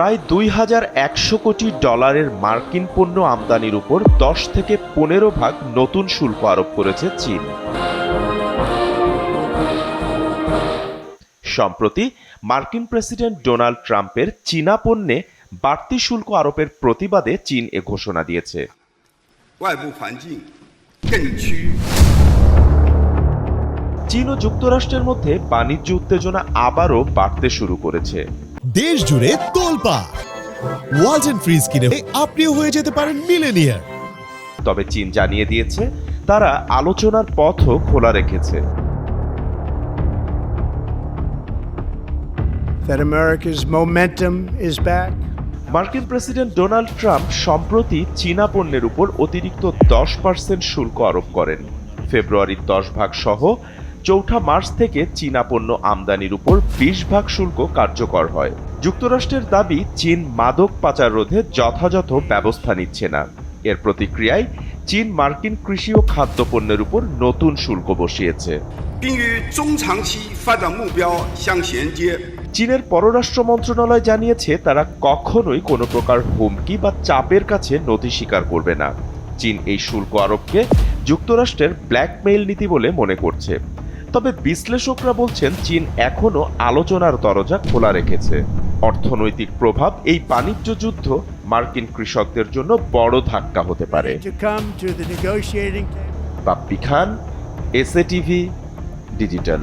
প্রায় 2100 কোটি ডলারের মার্কিন পণ্য আমদানির উপর 10 থেকে 15 ভাগ নতুন শুল্ক আরোপ করেছে চীন। সম্প্রতি মার্কিন প্রেসিডেন্ট ডোনাল্ড ট্রাম্পের চীনা পণ্যে বাড়তি শুল্ক আরোপের প্রতিবাদে চীন এ ঘোষণা দিয়েছে। চীন ও যুক্তরাষ্ট্রের মধ্যে বাণিজ্য উত্তেজনা আবারও বাড়তে শুরু করেছে। দেশ জুড়ে তোলপাড়, ওয়ালটন ফ্রিজ কিনে আপনিও হয়ে যেতে পারেন মিলেনিয়ার। তবে চীন জানিয়ে দিয়েছে তারা আলোচনার পথও খোলা রেখেছে। That America's momentum is back. মার্কিন প্রেসিডেন্ট ডোনাল্ড ট্রাম্প সম্প্রতি চীনা পণ্যের উপর অতিরিক্ত 10% শুল্ক আরোপ করেন। ফেব্রুয়ারির 10 ভাগ সহ 4 মার্চ থেকে চীনা পণ্য আমদানির উপর 20 ভাগ শুল্ক কার্যকর হয়। যুক্তরাষ্ট্রের দাবি চীন মাদক পাচার রোধে যথাযথ ব্যবস্থা নিচ্ছে না। এর প্রতিক্রিয়ায় চীন মার্কিন কৃষি ও খাদ্যপণ্যের উপর নতুন শুল্ক বসিয়েছে। চীনের পররাষ্ট্র মন্ত্রণালয় জানিয়েছে তারা কখনোই কোনো প্রকার হুমকি বা চাপের কাছে নথি স্বীকার করবে না। চীন এই শুল্ক আরোপকে যুক্তরাষ্ট্রের ব্ল্যাকমেইল নীতি বলে মনে করছে। তবে বিশ্লেষকরা বলছেন চীন এখনও আলোচনার দরজা খোলা রেখেছে। অর্থনৈতিক প্রভাব এই বাণিজ্য যুদ্ধ মার্কিন কৃষকদের জন্য বড় ধাক্কা হতে পারে। বাপ্পি খান, এসএ টিভি ডিজিটাল।